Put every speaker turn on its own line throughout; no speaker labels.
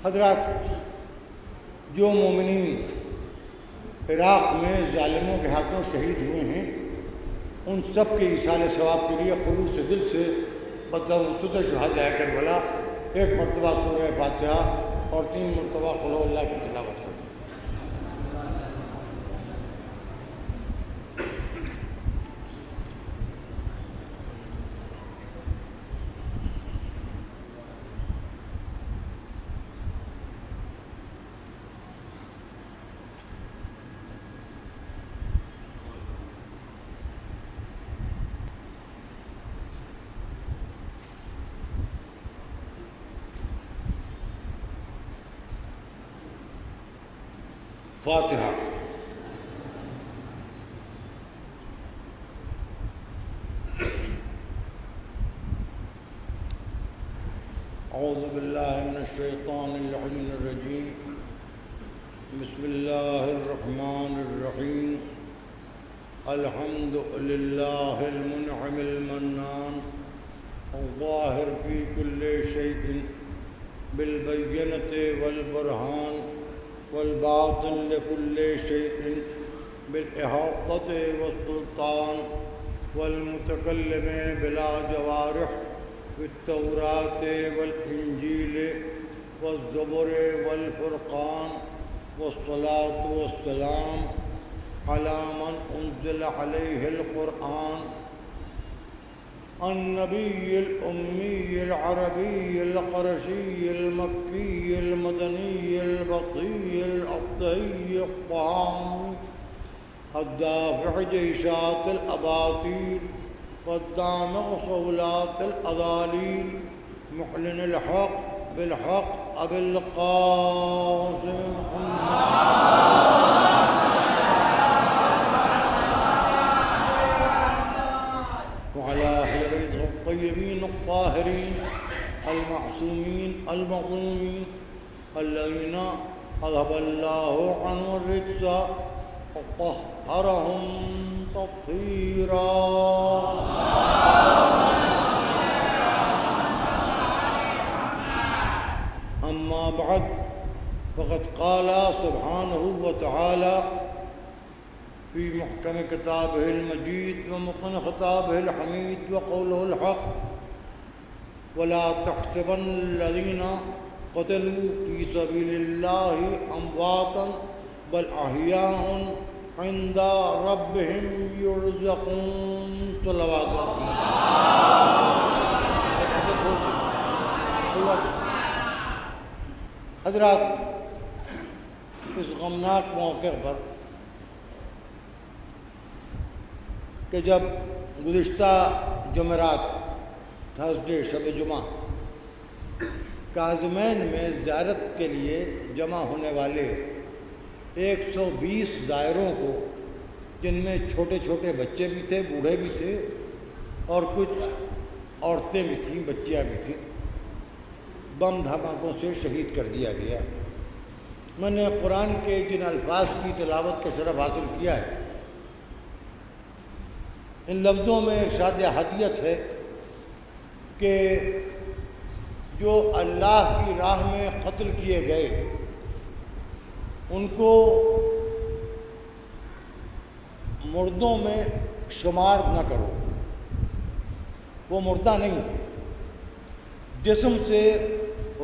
حضرات، جو مومنین عراق میں ظالموں کے ہاتھوں شہید ہوئے ہیں ان سب کے ایصال ثواب کے لیے خلوص دل سے بتوسط شہدائے کربلا ایک مرتبہ سورہ فاتحہ اور 3 مرتبہ قل هو اللہ کی تلاوت کریں۔ فاتحہ۔ اعوذ باللہ من الشیطان اللعین الرجیم، بسم اللہ الرحمن الرحیم، الحمد للہ المنعم المنان الظاہر فی کل شیء بالبینۃ والبرہان والباطن لكل شيء بالإحاطة والسلطان والمتكلم بلا جوارح في التوراة والإنجيل والزبر والفرقان والصلاة والسلام على من أنزل عليه القرآن النبي الأمي العربي القرشي المكي المدني البطي الأبطي الطعام الدافع جيشات الأباطيل والدامغ صولات الأضاليل معلن الحق بالحق أبي القاسم وعلى أهل بيته الطيبين الطاهرين المعصومين المظلومين الذين أذهب الله عنهم الرجس وطهرهم تطهيرا۔ أما بعد فقد قال سبحانه وتعالى في محكم كتابه المجيد ومتقن خطابه الحميد وقوله الحق ولا تحسبن الذين قتلوا في سبيل الله أمواتا بل أحياء عند ربهم يرزقون۔ صلوات حضرات، اس غمناک موقع پر کہ جب گزشتہ جمعرات تھرسڈے شب جمعہ کاظمین میں زیارت کے لیے جمع ہونے والے 120 دائروں کو، جن میں چھوٹے چھوٹے بچے بھی تھے، بوڑھے بھی تھے اور کچھ عورتیں بھی تھیں، بچیاں بھی تھیں، بم دھماکوں سے شہید کر دیا گیا۔ میں نے قرآن کے جن الفاظ کی تلاوت کا شرف حاصل کیا ہے، ان لفظوں میں ارشاد ہدیت ہے کہ جو اللہ کی راہ میں قتل کیے گئے ان کو مردوں میں شمار نہ کرو، وہ مردہ نہیں ہے۔ جسم سے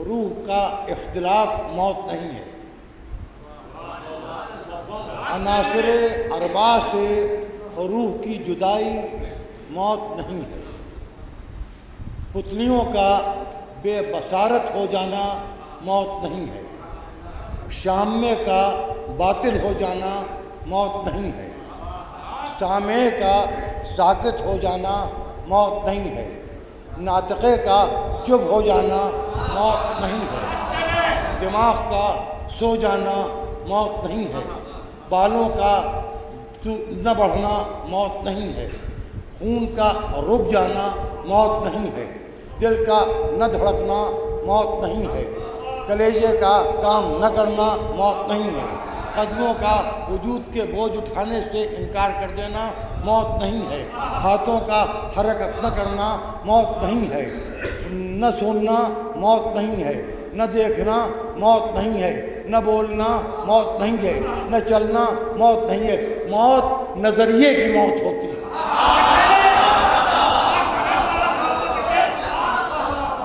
روح کا اختلاف موت نہیں ہے، عناصر اربعہ سے روح کی جدائی موت نہیں ہے۔ پتلیوں کا بے بصارت ہو جانا موت نہیں ہے، شامے کا باطل ہو جانا موت نہیں ہے، سامع کا ساکت ہو جانا موت نہیں ہے، ناطقے کا چپ ہو جانا موت نہیں ہے، دماغ کا سو جانا موت نہیں ہے، بالوں کا نہ بڑھنا موت نہیں ہے، خون کا رک جانا موت نہیں ہے، دل کا نہ دھڑکنا موت نہیں ہے، کلیجے کا کام نہ کرنا موت نہیں ہے، قدموں کا وجود کے بوجھ اٹھانے سے انکار کر دینا موت نہیں ہے، ہاتھوں کا حرکت نہ کرنا موت نہیں ہے، نہ سننا موت نہیں ہے، نہ دیکھنا موت نہیں ہے، نہ بولنا موت نہیں ہے، نہ چلنا موت نہیں ہے، موت نظریے کی موت ہوتی ہے۔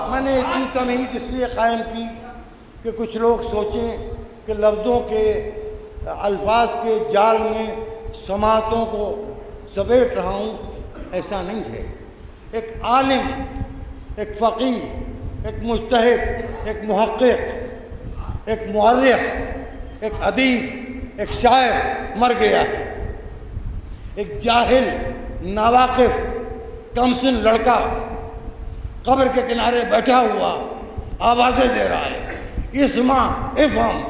میں نے اتنی تمہید اس لیے قائم کی کہ کچھ لوگ سوچیں کہ لفظوں کے الفاظ کے جال میں سماعتوں کو سمیٹ رہا ہوں، ایسا نہیں ہے۔ ایک عالم، ایک فقیہ، ایک مجتہد، ایک محقق، ایک مورخ، ایک ادیب، ایک شاعر مر گیا ہے۔ ایک جاہل، ناواقف، کمسن لڑکا قبر کے کنارے بیٹھا ہوا آوازیں دے رہا ہے، اسمع افہم۔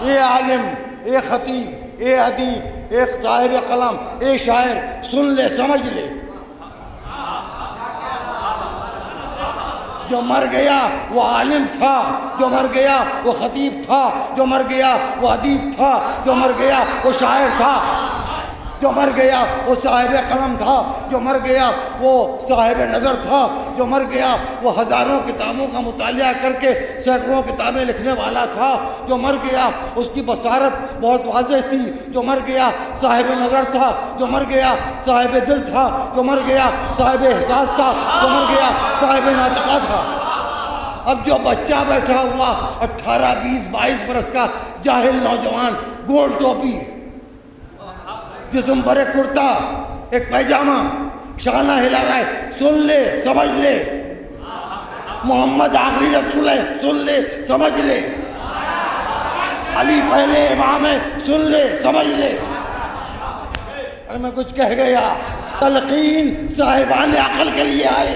اے عالم، اے خطیب، اے ادیب، اے صاحب قلم، اے شاعر، سن لے، سمجھ لے۔ جو مر گیا وہ عالم تھا، جو مر گیا وہ خطیب تھا، جو مر گیا وہ ادیب تھا، جو مر گیا وہ شاعر تھا، جو مر گیا وہ صاحب قلم تھا، جو مر گیا وہ صاحب نظر تھا، جو مر گیا وہ ہزاروں کتابوں کا مطالعہ کر کے سینکڑوں کتابیں لکھنے والا تھا، جو مر گیا اس کی بصارت بہت واضح تھی، جو مر گیا صاحب نظر تھا، جو مر گیا صاحب دل تھا، جو مر گیا صاحب احساس تھا، جو مر گیا صاحب ناطقہ تھا۔ اب جو بچہ بیٹھا ہوا 18 20 22 برس کا جاہل نوجوان، گول ٹوپی، جسم پر ایک کرتا، ایک پیجامہ، شانہ ہلا رہا ہے، سن لے، سمجھ لے، محمد آخری رسول ہے، سن لے، سمجھ لے، علی پہلے امام ہے، سن لے، سمجھ لے۔ ارے میں کچھ کہہ گیا، تلقین صاحبان عقل کے لیے آئے،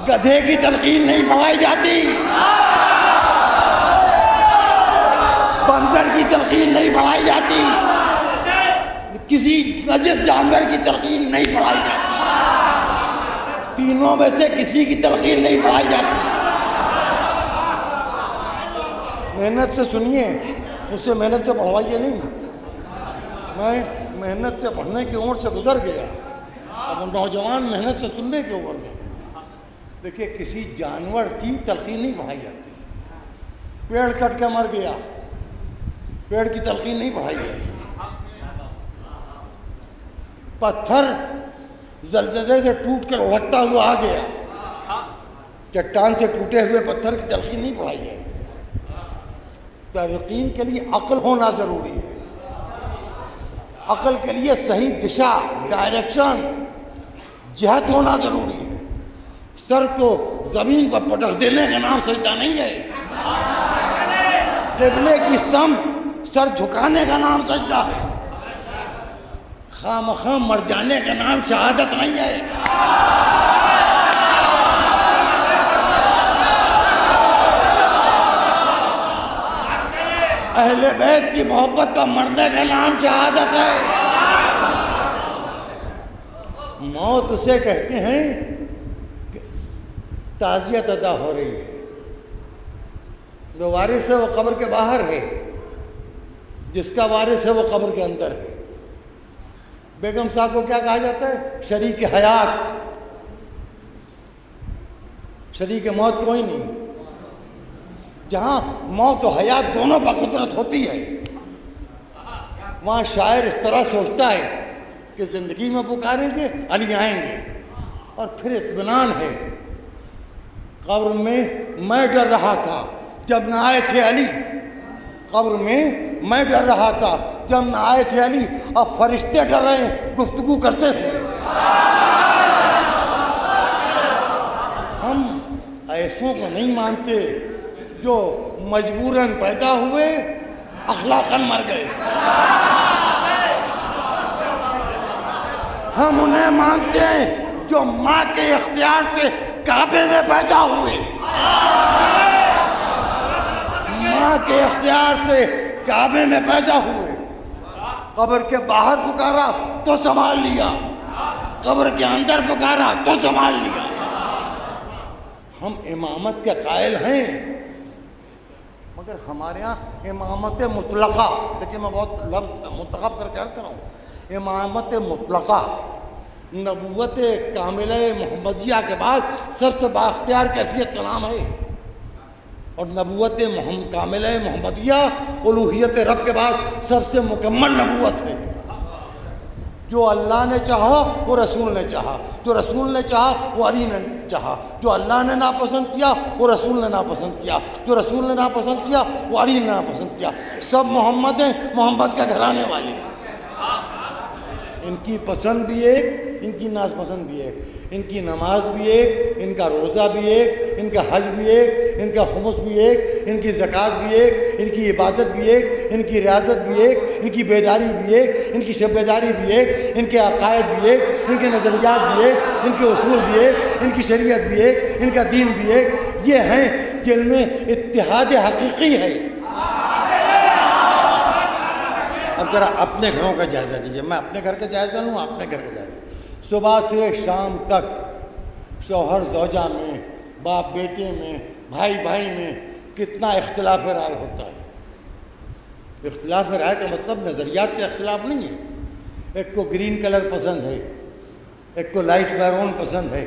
گدھے کی تلقین نہیں پڑھائی جاتی، بندر کی تلقین نہیں پڑھائی جاتی، کسی نجس جانور کی تلقین نہیں پڑھائی جاتی، تینوں میں سے کسی کی تلقین نہیں پڑھائی جاتی۔ محنت سے سنیے، مجھ سے محنت سے پڑھوائیے نہیں، میں محنت سے پڑھنے کی عمر سے گزر گیا، اب نوجوان محنت سے سننے کی عمر میں۔ دیکھیے کسی جانور کی تلقین نہیں پڑھائی جاتی، پیڑ کٹ کے مر گیا، پیڑ کی تلقین نہیں پڑھائی جاتی، پتھر زلزلے سے ٹوٹ کر لڑکتا ہوا آ گیا، چٹان سے ٹوٹے ہوئے پتھر کی تلقین نہیں پڑھائی جاتی۔ تلقین کے لیے عقل ہونا ضروری ہے، عقل کے لیے صحیح دشا، ڈائریکشن، جہت ہونا ضروری ہے۔ سر کو زمین پر پٹخ دینے کا نام سجدہ نہیں ہے، قبلے کی سمت سر جھکانے کا نام سجدہ ہے، خواہ مخواہ مر جانے کا نام شہادت نہیں ہے۔ اہل بیت کی محبت کا مرنے کا نام شہادت ہے۔ موت اسے کہتے ہیں کہ تعزیت ادا ہو رہی ہے، جو وارث ہے وہ قبر کے باہر ہے، جس کا وارث ہے وہ قبر کے اندر ہے۔ بیگم صاحب کو کیا کہا جاتا ہے؟ شریک حیات، شریک موت کوئی نہیں۔ جہاں موت و حیات دونوں بقدرت ہوتی ہے، وہاں شاعر اس طرح سوچتا ہے کہ زندگی میں پکاریں گے علی آئیں گے، اور پھر اطمینان ہے۔ قبر میں ڈر رہا تھا جب نہ آئے تھے علی، قبر میں ڈر رہا تھا جب نہ آئے تھے علی، اب فرشتے ڈر رہے ہیں گفتگو کرتے ہوئے۔ ہم ایسوں کو نہیں مانتے جو مجبوراً پیدا ہوئے اخلاقاً مر گئے، ہم انہیں مانتے ہیں جو ماں کے اختیار سے کعبے میں پیدا ہوئے، ماں کے اختیار سے کعبے میں پیدا ہوئے۔ قبر کے باہر پکارا تو سنبھال لیا، قبر کے اندر پکارا تو سنبھال لیا۔ ہم امامت کے قائل ہیں، مگر ہمارے ہاں امامت مطلقہ، دیکھیں میں بہت لفظ منتخب کر کے عرض کر رہا ہوں، امامت مطلقہ نبوت کاملہ محمدیہ کے بعد سب سے بااختیار کیفیت کا نام ہے، اور نبوت کاملہ محمدیہ الوہیت رب کے بعد سب سے مکمل نبوت ہے۔ جو اللہ نے چاہا وہ رسول نے چاہا، جو رسول نے چاہا وہ علی نے چاہا، جو اللہ نے ناپسند کیا وہ رسول نے ناپسند کیا، جو رسول نے ناپسند کیا وہ علی نے ناپسند کیا۔ سب محمد ہیں، محمد کے گھرانے والے، ان کی پسند بھی ایک، ان کی ناپسند بھی ایک، ان کی نماز بھی ایک، ان کا روزہ بھی ایک، ان کا حج بھی ایک، ان کا خمس بھی ایک، ان کی زکوٰۃ بھی ایک، ان کی عبادت بھی ایک، ان کی ریاضت بھی ایک، ان کی بیداری بھی ایک، ان کی شب بیداری بھی ایک، ان کے عقائد بھی ایک، ان کے نظریات بھی ایک، ان کے اصول بھی ایک، ان کی شریعت بھی ایک، ان کا دین بھی ایک۔ یہ ہیں جن میں اتحاد حقیقی ہے۔ اب ذرا اپنے گھروں کا جائزہ لیجیے، میں اپنے گھر کا جائزہ لوں، اپنے گھر کا جائزہ۔ صبح سے شام تک شوہر زوجہ میں، باپ بیٹے میں، بھائی بھائی میں کتنا اختلاف رائے ہوتا ہے۔ اختلاف رائے کا مطلب نظریات کا اختلاف نہیں ہے۔ ایک کو گرین کلر پسند ہے، ایک کو لائٹ میرون پسند ہے،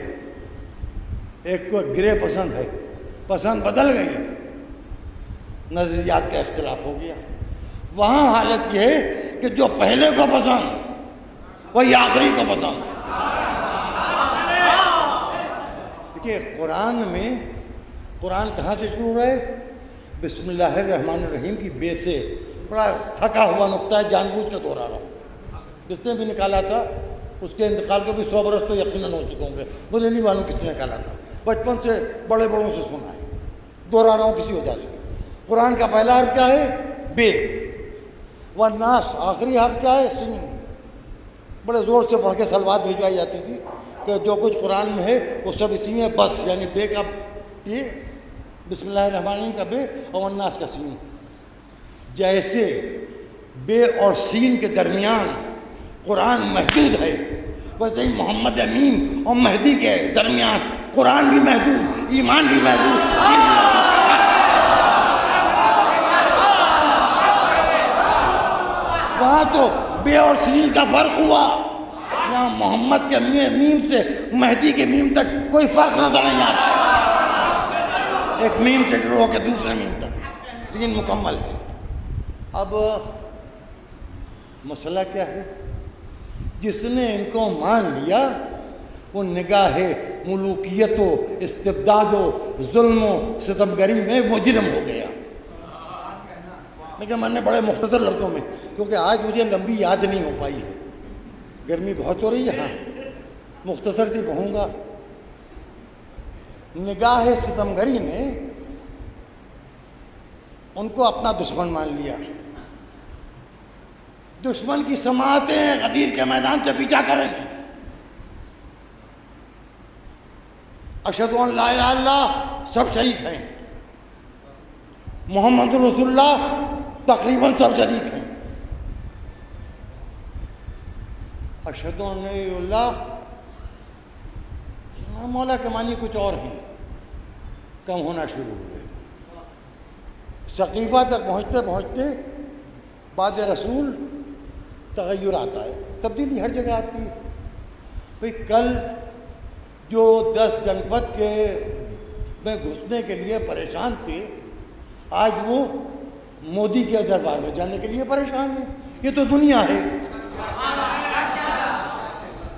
ایک کو گرے پسند ہے، پسند بدل گئی، نظریات کا اختلاف ہو گیا۔ وہاں حالت یہ ہے کہ جو پہلے کو پسند وہی آخری کو پسند۔ دیکھیے قرآن میں، قرآن کہاں سے شروع ہو رہا ہے؟ بسم اللہ الرحمن الرحیم کی بے سے، بڑا تھکا ہوا نقطہ ہے، جان بوجھ کے دوہرا رہا ہوں۔ کس نے بھی نکالا تھا، اس کے انتقال کو بھی 100 برس تو یقیناً ہو چکے ہوں گے، مجھے نہیں معلوم کس نے نکالا تھا، بچپن سے بڑے بڑوں سے سنا ہے، دوہرا رہا ہوں کسی وجہ سے۔ قرآن کا پہلا حرف کیا ہے؟ بے، والناس آخری حرف کیا ہے؟ سین۔ بڑے زور سے پڑھ کے سلوات بھیجوائی جاتی تھی کہ جو کچھ قرآن میں ہے وہ سب اسی میں بس، یعنی بے کا یہ، بسم اللہ الرحمن الرحیم کا بے اور والناس کا سین۔ جیسے بے اور سین کے درمیان قرآن محدود ہے، ویسے ہی محمد امین اور مہدی کے درمیان قرآن بھی محدود، ایمان بھی محدود۔ وہاں تو بے اور سین کا فرق ہوا، یہاں محمد کے میم سے مہدی کے میم تک کوئی فرق نظر نہیں آتا، ایک میم سے شروع ہو کے دوسرے میم تک دین مکمل ہے۔ اب مسئلہ کیا ہے؟ جس نے ان کو مان لیا وہ نگاہ ملوکیت و استبداد و ظلم و ستمگری میں مجرم ہو گیا۔ لیکن میں نے بڑے مختصر لفظوں میں، کیونکہ آج مجھے لمبی یاد نہیں ہو پائی ہے، گرمی بہت ہو رہی ہے، ہاں مختصر سی کہوں گا۔ نگاہ ستمگری نے ان کو اپنا دشمن مان لیا، دشمن کی سماعتیں غدیر کے میدان سے پیچھا کریں، اشہدو ان لا الہ الا اللہ سب شریک ہیں، محمد رسول اللہ تقریباً سب شریک ہیں، اشہدو ان لا الہ الا اللہ مولا کے معنی کچھ اور ہیں، کم ہونا شروع ہوئے۔ سقیفہ تک پہنچتے پہنچتے بعد رسول تغیر آتا ہے، تبدیلی ہر جگہ آتی ہے۔ بھئی کل جو 10 جنپد کے میں گھسنے کے لیے پریشان تھے، آج وہ مودی کے دربار میں جانے کے لیے پریشان ہیں۔ یہ تو دنیا ہے۔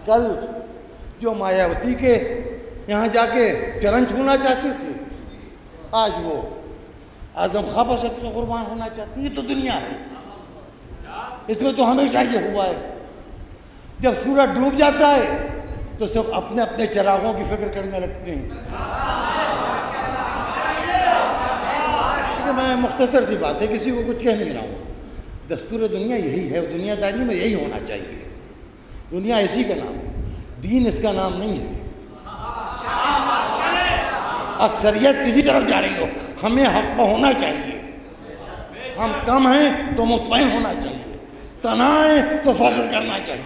کل جو مایاوتی کے یہاں جا کے چرن چھونا چاہتے تھے، آج وہ اعظم خاں پسند کا قربان ہونا چاہتی ہے۔ یہ تو دنیا ہے، اس میں تو ہمیشہ یہ ہوا ہے۔ جب سورج ڈوب جاتا ہے تو سب اپنے اپنے چراغوں کی فکر کرنے لگتے ہیں۔ میں مختصر سی بات ہے، کسی کو کچھ کہہ نہیں رہا ہوں، دستور دنیا یہی ہے، دنیا داری میں یہی ہونا چاہیے۔ دنیا اسی کا نام ہے، دین اس کا نام نہیں ہے۔ اکثریت کسی طرف جا رہی ہو، ہمیں حق پہ ہونا چاہیے۔ ہم کم ہیں تو مطمئن ہونا چاہیے، تنہا ہیں تو فخر کرنا چاہیے۔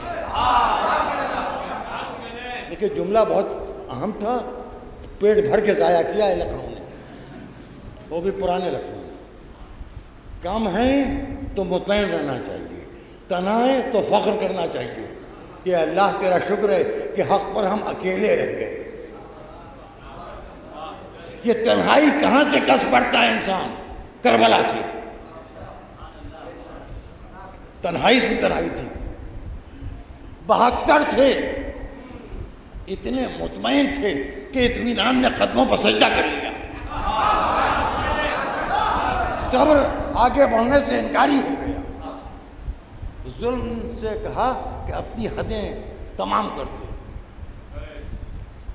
لیکن جملہ بہت اہم تھا، پیٹ بھر کے ضائع کیا ہے لکھنؤ نے، وہ بھی پرانے لکھنؤ میں۔ کم ہیں تو مطمئن رہنا چاہیے، تنہا ہیں تو فخر کرنا چاہیے کہ اللہ تیرا شکر ہے کہ حق پر ہم اکیلے رہ گئے۔ یہ تنہائی کہاں سے کس پڑتا ہے انسان؟ کربلا سے۔ تنہائی سے تنہائی تھی، 72 تھے، اتنے مطمئن تھے کہ اطمینان نے قدموں پر سجدہ کر لیا۔ صبر آگے بڑھنے سے انکاری ہو گیا۔ ظلم سے کہا کہ اپنی حدیں تمام کر دو۔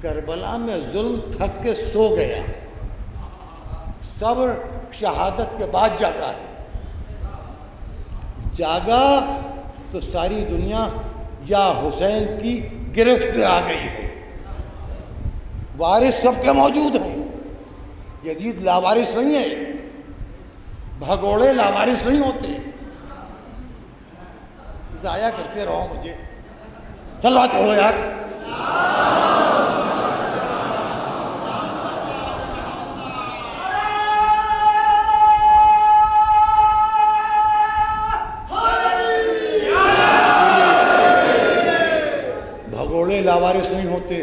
کربلا میں ظلم تھک کے سو گیا۔ صبر شہادت کے بعد جاتا ہے۔ جاگا تو ساری دنیا یا حسین کی گرفت میں آ گئی ہے۔ وارث سب کے موجود ہیں، یزید لاوارث نہیں ہے، بھگوڑے لاوارث نہیں ہوتے۔ ضائع کرتے رہو مجھے، صلوات پڑھو یار۔ بھگوڑے لاوارث نہیں ہوتے،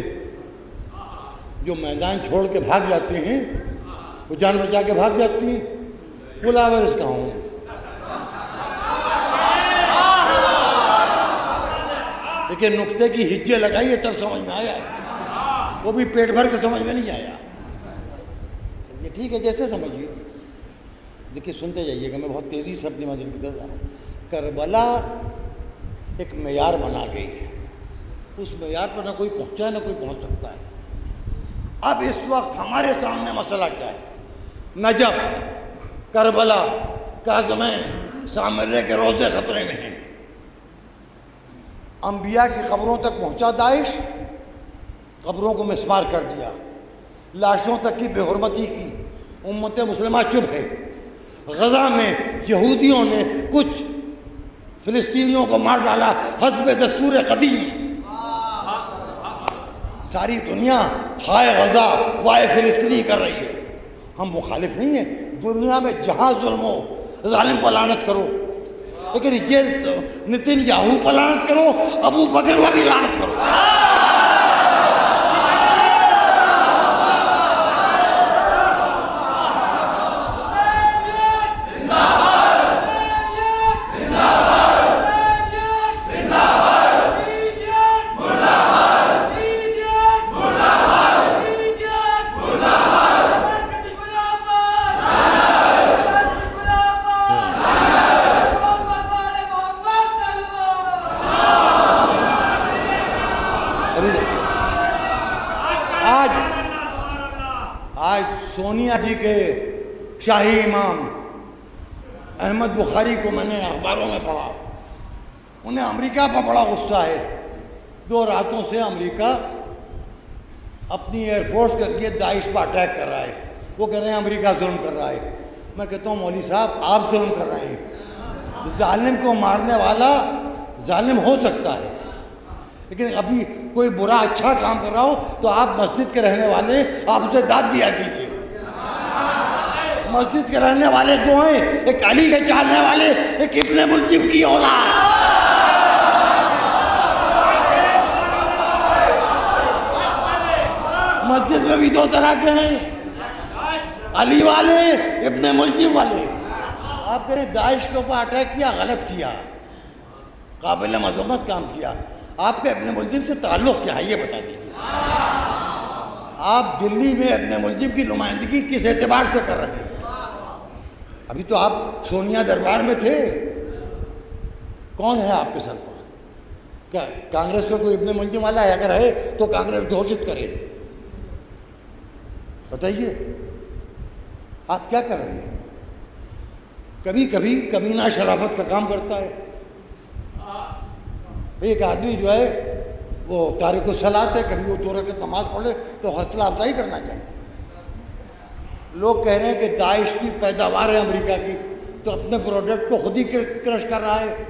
جو میدان چھوڑ کے بھاگ جاتے ہیں، وہ جان بچا کے بھاگ جاتی ہیں، وہ لاوارث کہاں ہوں؟ لیکن نقطے کی ہجے لگائیے تب سمجھ میں آیا، وہ بھی پیٹ بھر کے سمجھ میں نہیں آیا۔ یہ ٹھیک ہے، جیسے سمجھیے۔ دیکھیے سنتے جائیے گا، میں بہت تیزی سے اپنی منزل کی طرف جا رہا ہوں۔ کربلا ایک معیار بنا گئی ہے، اس معیار پر نہ کوئی پہنچا ہے نہ کوئی پہنچ سکتا ہے۔ اب اس وقت ہمارے سامنے مسئلہ کیا ہے؟ نجف، کربلا، کاظمین، سامرے کے روزے خطرے میں ہیں۔ انبیاء کی قبروں تک پہنچا داعش، قبروں کو مسمار کر دیا، لاشوں تک کی بے حرمتی کی، امت مسلمہ چپ ہے۔ غزہ میں یہودیوں نے کچھ فلسطینیوں کو مار ڈالا حسب دستور قدیم۔ ساری دنیا ہائے غزہ وائے فلسطینی کر رہی ہے۔ ہم مخالف نہیں ہیں، دنیا میں جہاں ظلم ہو ظالم پر لعنت کرو، لیکن یہ نتن یاہو پر لعنت کرو، ابو بکر پر بھی لعنت کرو۔ سونیا جی کے شاہی امام احمد بخاری کو میں نے اخباروں میں پڑھا، انہیں امریکہ پر بڑا غصہ ہے۔ 2 راتوں سے امریکہ اپنی ایئر فورس کے ذریعے داعش پر اٹیک کر رہا ہے۔ وہ کہہ رہے ہیں امریکہ ظلم کر رہا ہے۔ میں کہتا ہوں مولوی صاحب آپ ظلم کر رہے ہیں۔ ظالم کو مارنے والا ظالم ہو سکتا ہے، لیکن ابھی کوئی برا اچھا کام کر رہا ہو تو آپ مسجد کے رہنے والے آپ اسے داد دیا کیجیے۔ مسجد کے رہنے والے 2 ہیں، ایک علی کے چاہنے والے، ایک ابن ملجم کی اولاد۔ مسجد میں بھی 2 طرح کے ہیں، علی والے، ابن ملجم والے۔ آپ کہہ رہے داعش کے اوپر اٹیک کیا، غلط کیا، قابل مذمت کام کیا۔ آپ کے ابن ملجم سے تعلق کیا ہے یہ بتا دیجیے۔ آپ دلی میں ابن ملجم کی نمائندگی کس اعتبار سے کر رہے ہیں؟ ابھی تو آپ سونیا دربار میں تھے، کون ہے آپ کے سر پر؟ کیا کانگریس میں کوئی ابن ملجم والا ہے؟ اگر ہے تو کانگریس گھوشت کرے، بتائیے آپ کیا کر رہے ہیں؟ کبھی کبھی کمینہ شرافت کا کام کرتا ہے۔ ایک آدمی جو ہے وہ تارک الصلاۃ ہے، کبھی وہ 2 رکعت نماز پڑھے تو حوصلہ افزائی کرنا چاہیے۔ لوگ کہہ رہے ہیں کہ داعش کی پیداوار ہے امریکہ کی، تو اپنے پروڈکٹ کو خود ہی کرش کر رہا ہے،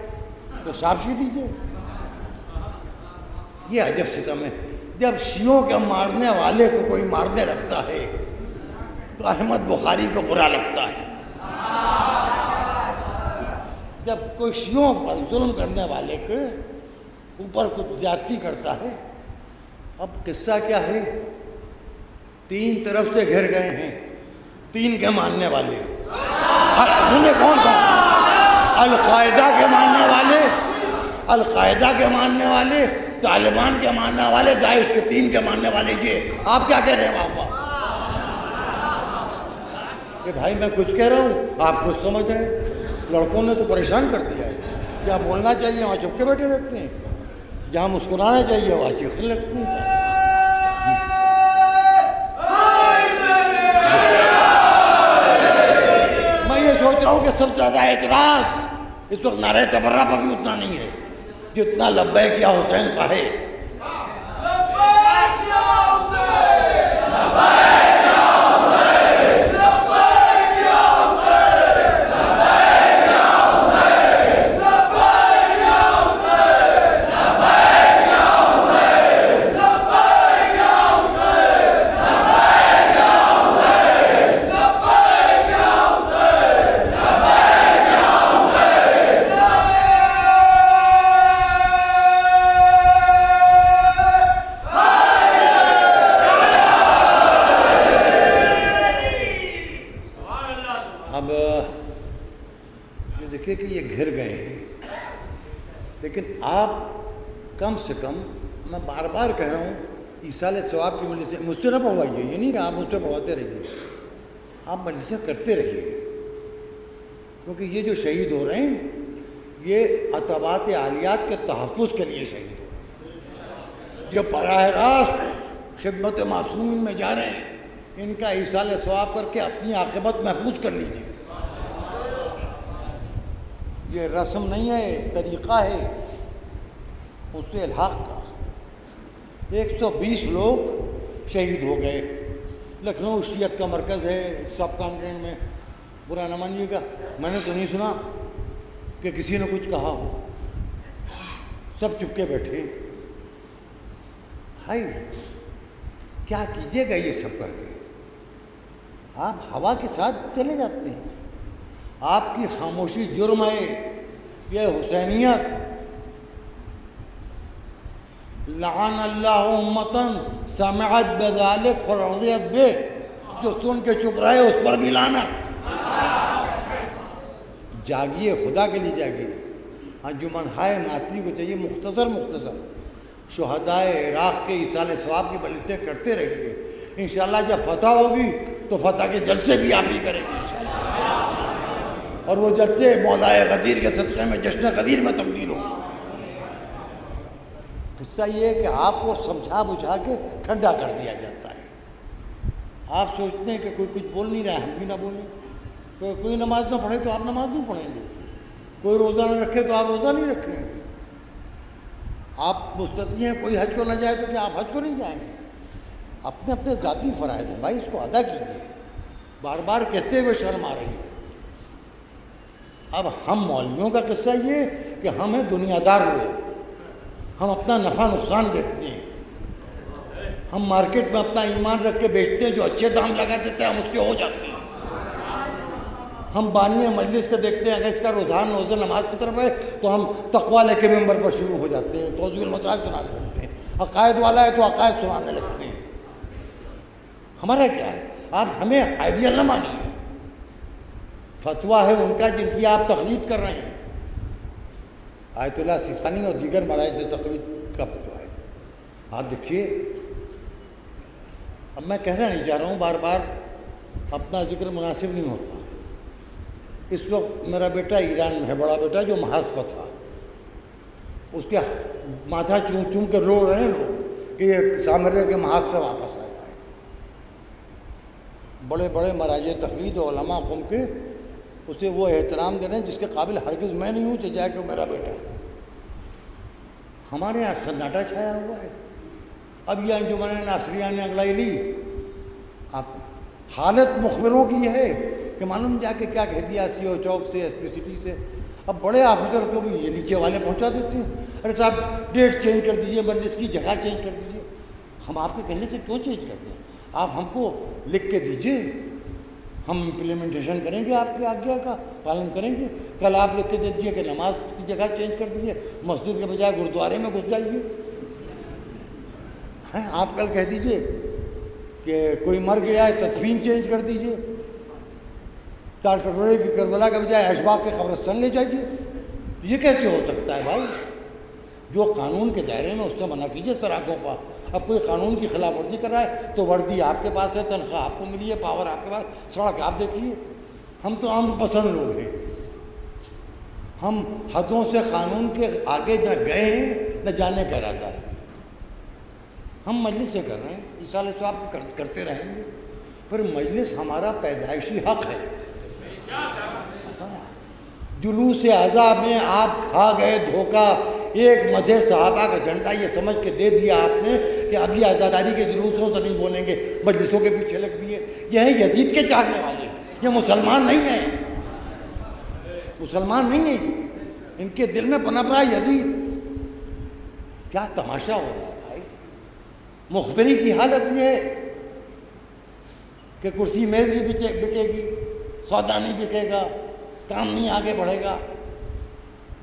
تو شاباشی دیجیے۔ یہ عجب ستم ہے، جب شیعوں کے مارنے والے کو کوئی مارنے لگتا ہے تو احمد بخاری کو برا لگتا ہے۔ جب کوئی شیعوں پر ظلم کرنے والے کے اوپر کچھ زیادتی کرتا ہے اب قصہ کیا ہے؟ 3 طرف سے گھر گئے ہیں 3 کے ماننے والے. انہیں کون القاعدہ کے ماننے والے، القاعدہ کے ماننے والے، طالبان کے ماننے والے، داعش کے 3 کے ماننے والے. یہ آپ کیا کہہ رہے ہیں بابا؟ کہ بھائی میں کچھ کہہ رہا ہوں آپ کچھ سمجھ رہے ہیں. لڑکوں نے تو پریشان کر دیا ہے. جہاں بولنا چاہیے وہاں چپ کے بیٹھے رہتے ہیں، جہاں مسکرانا چاہیے وہاں چیخنے لگتے ہیں. میں یہ سوچ رہا ہوں کہ سب سے زیادہ اعتراض اس وقت نعرہ تبرہ پر بھی اتنا نہیں ہے جتنا لبیک یا حسین پہ ہے. کہ یہ گھر گئے ہیں، لیکن آپ کم سے کم، میں بار بار کہہ رہا ہوں، ایصال ثواب کی مجلسیں مجھ سے نہ پڑھوائیے. یہ نہیں کہ آپ مجھ سے پڑھواتے رہیے، آپ مجلسیں کرتے رہیے. کیونکہ یہ جو شہید ہو رہے ہیں یہ عطبات عالیات کے تحفظ کے لیے شہید ہو رہے ہیں. جو براہ راست خدمت معصومین میں جا رہے ہیں، ان کا ایصال ثواب کر کے اپنی عاقبت محفوظ کر لیجیے. یہ رسم نہیں ہے، طریقہ ہے اس سے الحاق کا. 120 لوگ شہید ہو گئے. لکھنؤ شیعت کا مرکز ہے، سب کانٹینٹ میں. برا نہ مانیے گا، میں نے تو نہیں سنا کہ کسی نے کچھ کہا ہو. سب چپ کے بیٹھے. بھائی کیا کیجیے گا یہ سب کر کے؟ آپ ہوا کے ساتھ چلے جاتے ہیں. آپ کی خاموشی جرم ہے. یہ حسینیت، لعن اللہ امتن سمعت بذالک فرضیت بے، جو سن کے چپ رہے اس پر بھی لعنت. جاگیے، خدا کے لیے جاگیے. انجمن ہائے ماتمی کو چاہیے مختصر شہدائے عراق کے ایصال ثواب کی مجلسیں کرتے رہیے. انشاءاللہ جب فتح ہوگی تو فتح کے جلسے بھی آپ ہی کریں گے انشاءاللہ. اور وہ جلسے مولائے غدیر کے صدقے میں جشن غدیر میں تبدیل ہوں. قصہ یہ ہے کہ آپ کو سمجھا بجھا کے ٹھنڈا کر دیا جاتا ہے. آپ سوچتے ہیں کہ کوئی کچھ بول نہیں رہا ہے، ہم بھی نہ بولیں. کوئی نماز نہ پڑھے تو آپ نماز نہیں پڑھیں گے. کوئی روزہ نہ رکھے تو آپ روزہ نہیں رکھیں گے. آپ مستطیع ہیں کوئی حج کو نہ جائے تو کیا آپ حج کو نہیں جائیں گے؟ اپنے اپنے ذاتی فرائض ہیں بھائی، اس کو ادا کیجیے. بار بار کہتے ہوئے شرم آ رہی ہے. اب ہم مولویوں کا قصہ یہ کہ ہم ہیں دنیا دار لوگ. ہم اپنا نفع نقصان دیکھتے ہیں. ہم مارکیٹ میں اپنا ایمان رکھ کے بیچتے ہیں، جو اچھے دام لگا دیتے ہیں ہم اس کے ہو جاتے ہیں. ہم بانی مجلس کے دیکھتے ہیں، اگر اس کا رجحان نوزل نماز کی طرف ہے تو ہم تقوی لے کے ممبر پر شروع ہو جاتے ہیں، توضیح المسائل سنانے لگتے ہیں. عقائد والا ہے تو عقائد سنانے لگتے ہیں. ہمارا کیا ہے؟ آپ ہمیں آئیڈیل نہ مانیے. فتویٰ ہے ان کا جن کی آپ تقلید کر رہے ہیں. آیت اللہ سیستانی اور دیگر مراجع سے تقلید کا فتویٰ ہے. آپ دیکھیے، اب میں کہنا نہیں چاہ رہا ہوں، بار بار اپنا ذکر مناسب نہیں ہوتا. اس وقت میرا بیٹا ایران میں ہے، بڑا بیٹا جو محاذ پر تھا. اس کے ماتھا چوم چوم کے رو رہے ہیں لوگ کہ یہ سامریہ کے محاذ سے واپس آیا ہے. بڑے بڑے مراجع تقلید و علماء قوم کے اسے وہ احترام دے رہے ہیں جس کے قابل ہرگز میں نہیں ہوں، چاہے کہ میرا بیٹا. ہمارے یہاں سناٹا چھایا ہوا ہے. اب یہ انجمن ناصریہ نے اگلائی لی. آپ حالت مخبروں کی ہے کہ معلوم جا کے کیا کہہ دیا سی او چوک سے، ایس پی سٹی سے. اب بڑے آفیسر کو بھی یہ نیچے والے پہنچا دیتے ہیں. ارے صاحب ڈیٹ چینج کر دیجیے، مجلس کی جگہ چینج کر دیجیے. ہم آپ کے کہنے سے کیوں چینج کرتے ہیں؟ آپ ہم کو لکھ کے دیجیے، ہم امپلیمنٹیشن کریں گے، آپ کی آگیا کا پالن کریں گے. کل آپ لکھ کے دے دیجیے کہ نماز کی جگہ چینج کر دیجیے، مسجد کے بجائے گردوارے میں گھس جائیے. ہیں آپ کل کہہ دیجئے کہ کوئی مر گیا ہے تدفین چینج کر دیجئے، 4 کٹورے کی کربلا کے بجائے اشباق کے قبرستان لے جائیے، یہ کیسے ہو سکتا ہے بھائی؟ جو قانون کے دائرے میں اس سے منع کیجئے سراغوں پر. اب کوئی قانون کی خلاف ورزی کر رہا ہے تو وردی آپ کے پاس ہے، تنخواہ آپ کو ملی ہے، پاور آپ کے پاس، سڑک آپ دیکھیے. ہم تو عام پسند لوگ ہیں، ہم حدوں سے قانون کے آگے نہ گئے ہیں نہ جانے کا ارادہ ہے. ہم مجلس سے کر رہے ہیں، ایصال ثواب کرتے رہیں گے. پھر مجلس ہمارا پیدائشی حق ہے. جلوس عزا میں آپ کھا گئے دھوکہ، ایک مدح صحابہ کا جھنڈا یہ سمجھ کے دے دیا آپ نے کہ اب یہ آزاداری کے جلوسوں سے نہیں بولیں گے، مجلسوں کے پیچھے لگ دیے. یہ ہیں یزید کے چاہنے والے، یہ مسلمان نہیں ہیں، مسلمان نہیں ہیں. ان کے دل میں پنپ رہا ہے یزید. کیا تماشا ہو رہا ہے بھائی؟ مخبری کی حالت یہ ہے کہ کرسی میز نہیں بکے گی، سودا نہیں بکے گا، کام نہیں آگے بڑھے گا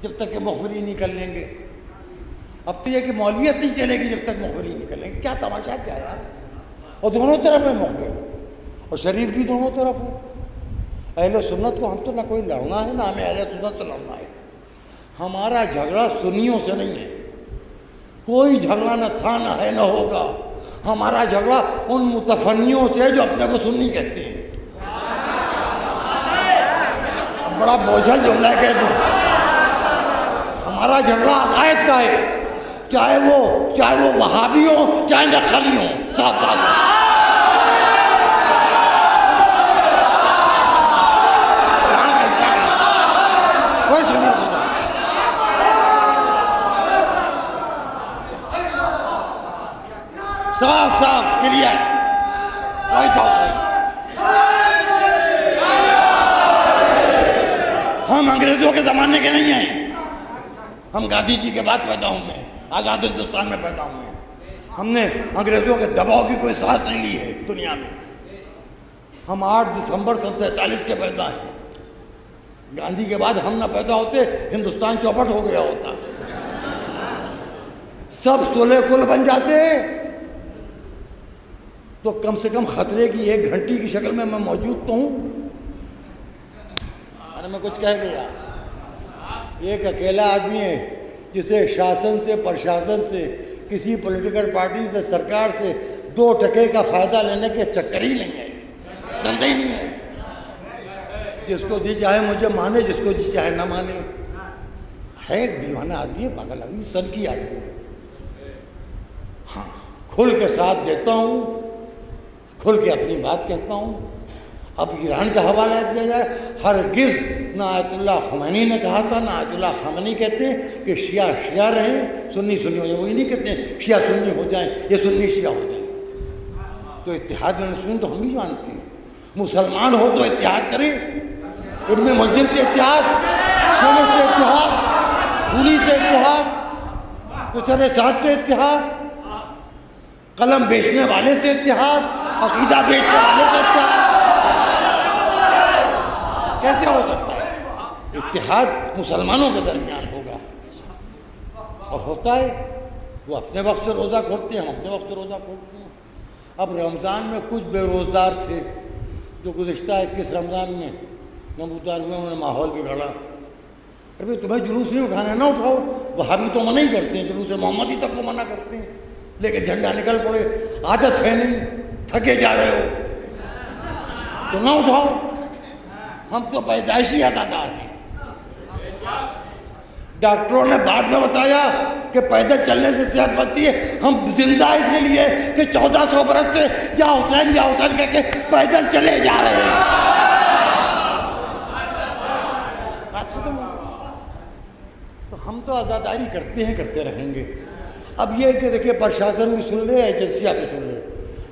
جب تک کہ مخبری نہیں کر لیں گے. اب تو یہ کہ مولویت نہیں چلے گی جب تک مخبری نہیں کر لیں گے. کیا تماشا کیا یار؟ اور دونوں طرف ہے مخبر، اور شریف بھی دونوں طرف ہے. اہل سنت کو ہم تو نہ کوئی لڑنا ہے، نہ ہمیں اہل سنت سے لڑنا ہے. ہمارا جھگڑا سنیوں سے نہیں ہے، کوئی جھگڑا نہ تھا نہ ہے نہ ہوگا. ہمارا جھگڑا ان متفنیوں سے جو اپنے کو سنی کہتے ہیں. اب بڑا بوجھل جملہ کہہ دوں، ہمارا جھگڑا عقائد کا ہے، چاہے وہ وہابی ہو چاہے نقلی ہو، صاف صاف. کوئی سنی صاف صاف کلیئر، کوئی دوست نہیں. ہم انگریزوں کے زمانے کے نہیں ہیں، ہم گاندھی جی کے بعد پیدا ہوئے ہیں، آزاد ہندوستان میں پیدا ہوئے ہیں. ہم نے انگریزوں کے دباؤ کی کوئی سانس نہیں لی ہے دنیا میں. ہم 8 دسمبر 47 کے پیدا ہیں. گاندھی کے بعد ہم نہ پیدا ہوتے ہندوستان چوپٹ ہو گیا ہوتا. سب صلح کل بن جاتے تو کم سے کم خطرے کی 1 گھنٹی کی شکل میں موجود تو ہوں. میں کچھ کہہ گیا. ایک اکیلا آدمی ہے جسے شاسن سے پرشاسن سے کسی پولیٹیکل پارٹی سے سرکار سے 2 ٹکے کا فائدہ لینے کے چکر ہی نہیں ہے، دندہ ہی نہیں ہے. جس کو دی چاہے مجھے مانے، جس کو دی چاہے نہ مانے. ہے ایک دیوانہ آدمی ہے، پاگل آدمی، سن کی آدمی ہے. ہاں کھل کے ساتھ دیتا ہوں، کھل کے اپنی بات کہتا ہوں. اب ایران کا حوالہ دیا جائے، ہرگز نہ آیت اللہ خمینی نے کہا تھا نہ آیت اللہ خامنی کہتے ہیں کہ شیعہ شیعہ رہیں سنی سنی ہو جائیں. وہی نہیں کہتے ہیں شیعہ سنی ہو جائیں یہ سنی شیعہ ہو جائیں. تو اتحاد میں تو ہم بھی جانتے ہیں. مسلمان ہو تو اتحاد کریں. ابن ملجم سے اتحاد، شیعہ سے اتحاد، خونی سے اتحاد، مصر سعد سے اتحاد، قلم بیچنے والے سے اتحاد، عقیدہ بیچنے والے سے اتحاد. کیسے ہو سکتا ہے؟ اتحاد مسلمانوں کے درمیان ہوگا اور ہوتا ہے. وہ اپنے وقت سے روزہ کھولتے ہیں، ہم اپنے وقت سے روزہ کھولتے ہیں. اب رمضان میں کچھ بے روزگار تھے جو گزشتہ 21 رمضان میں نمودار ہوئے، انہوں نے ماحول بگاڑا. ارے تمہیں جلوس نہیں اٹھانا ہے نہ اٹھاؤ. وہابی تو منع ہی کرتے ہیں، جلوس محمدی تک کو منع کرتے ہیں، لیکن جھنڈا نکل پڑے. عادت ہے نہیں، تھکے جا رہے ہو تو نہ اٹھاؤ. ہم تو پیدائشی عزادار ہیں. ڈاکٹروں نے بعد میں بتایا کہ پیدل چلنے سے صحت بنتی ہے. ہم زندہ اس کے لیے کہ 1400 برس سے یا حسین کہہ کے پیدل چلے جا رہے ہیں. بات ختم ہو. تو ہم تو عزاداری کرتے ہیں، کرتے رہیں گے. اب یہ کہ دیکھیں پرشاسن بھی سن لے، ایجنسیاں بھی سن لے.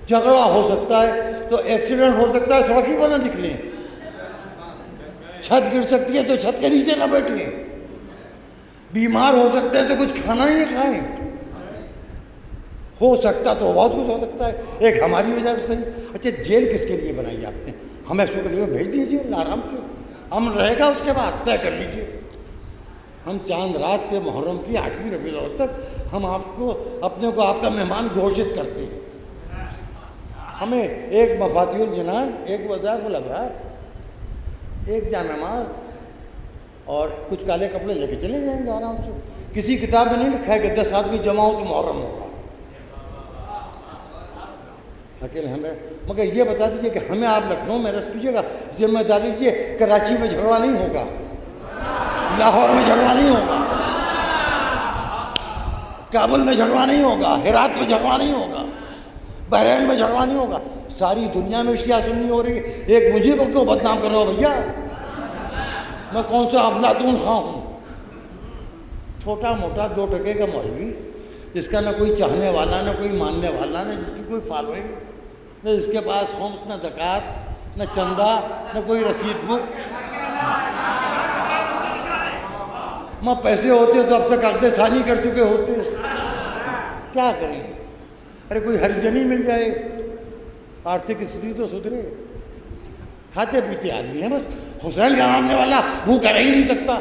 جھگڑا ہو سکتا ہے تو ایکسیڈنٹ ہو سکتا ہے، سڑک ہی پر نہ نکلیں. چھت گر سکتی ہے تو چھت کے نیچے نہ بیٹھیں. بیمار ہو سکتے ہیں تو کچھ کھانا ہی نہیں کھائیں. ہو سکتا تو بہت کچھ ہو سکتا ہے، ایک ہماری وجہ سے صحیح. اچھا جیل کس کے لیے بنائی آپ نے؟ ہمیں اس کے لیے بھیج دیجیے، آرام سے امن رہے گا. اس کے بعد طے کر لیجیے. ہم چاند رات سے محرم کی 8ویں ربیع الاول تک ہم آپ کو اپنے کو آپ کا مہمان گھوشت کرتے ہیں. ہمیں ایک مفاتیح الجنان، ایک وظائف الابرار، ایک جانماز اور کچھ کالے کپڑے لے کے چلے جائیں گے آرام سے. کسی کتاب میں نہیں لکھا ہے کہ 10 آدمی جمع ہو تو محرم ہوگا. اکیلے ہمیں مگر یہ بتا دیجیے کہ ہمیں آپ لکھنؤ میں رس کیجیے گا، ذمہ داری لیجیے. کراچی میں جھگڑا نہیں ہوگا، لاہور میں جھگڑا نہیں ہوگا، کابل میں جھگڑا نہیں ہوگا، ہرات میں جھگڑا نہیں ہوگا، بحرین میں جھگڑا نہیں ہوگا. ساری دنیا میں شیعہ سنی ہو رہی ہے، ایک مجھے کو کیوں بدنام کر رہے ہو بھیا؟ میں کون سا افلاطون خواہ ہوں؟ چھوٹا موٹا 2 ٹکے کا مولوی جس کا نہ کوئی چاہنے والا، نہ کوئی ماننے والا، نہ جس کی کوئی فالوئنگ، نہ جس کے پاس خمس، نہ زکوٰۃ، نہ چندہ، نہ کوئی رسید بک. ماں پیسے ہوتے تو اب تک عقد ثانی کر چکے ہوتے. کیا کریں؟ ارے کوئی ہریجنی مل جائے، آرتھک استھتی تو سدھرے. کھاتے پیتے آدمی ہیں بس. حسین کا ماننے والا بھوکا رہ ہی نہیں سکتا.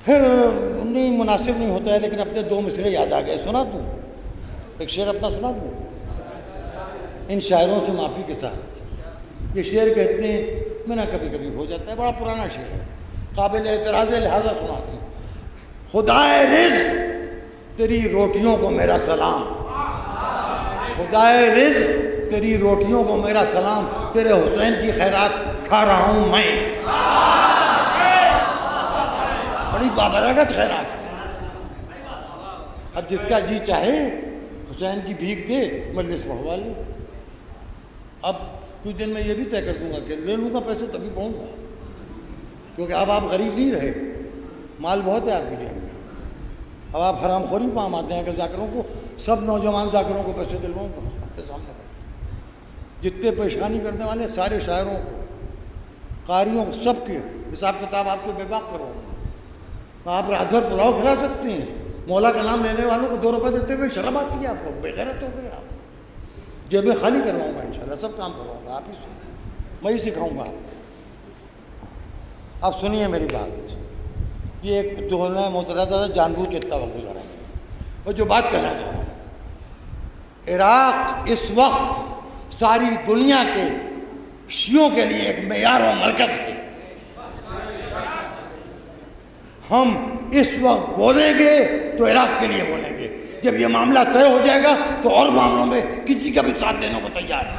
پھر نہیں مناسب نہیں ہوتا ہے، لیکن اپنے 2 مصرے یاد آ گئے. سنا دوں ایک شعر اپنا سنا دوں ان شاعروں سے معافی کے ساتھ. یہ شعر کہتے ہیں، میں نہ کبھی کبھی ہو جاتا ہے، بڑا پرانا شعر ہے، قابل اعتراض ہے، لہٰذا سنا دوں. خدائے رزق تیری روٹیوں کو میرا سلام، خدائے رزق تیری روٹیوں کو میرا سلام، تیرے حسین کی خیرات کھا رہا ہوں میں. بڑی بابرکت خیرات ہے. اب جس کا جی چاہے حسین کی بھیک دے، مجلس پڑھوا لے. اب کچھ دن میں یہ بھی طے کر دوں گا کہ لے لوں گا پیسے تبھی پہنچ گا، کیونکہ اب آپ غریب نہیں رہے، مال بہت ہے آپ کی جیب میں. اب آپ حرام خوری پام آتے ہیں کہ ذاکروں کو، سب نوجوان ذاکروں کو پیسے دلواؤں گا اپنے سامنے بیٹھ. جتنے پیشانی کرنے والے سارے شاعروں کو، قاریوں کو، سب کے حساب کتاب آپ کو بے باک کرو. آپ رات بھر پلاؤ کھلا سکتے ہیں، مولا کا نام لینے والوں کو 2 روپے دیتے ہوئے شرم آتی ہے آپ کو؟ بے غیرت ہو گئے آپ. جیبیں خالی کرواؤں گا انشاءاللہ، سب کام کرواؤں گا آپ ہی سے، میں ہی سکھاؤں گا آپ. اب سنیے میری بات. یہ ایک جو ہے معترضہ جان بوجھ کے اتنا وقت گزارا ہے. اور جو بات کہنا چاہوں گا، عراق اس وقت ساری دنیا کے شیعوں کے لیے ایک معیار و مرکز ہے. ہم اس وقت بولیں گے تو عراق کے لیے بولیں گے. جب یہ معاملہ طے ہو جائے گا تو اور معاملوں میں کسی کا بھی ساتھ دینے کو تیار ہے.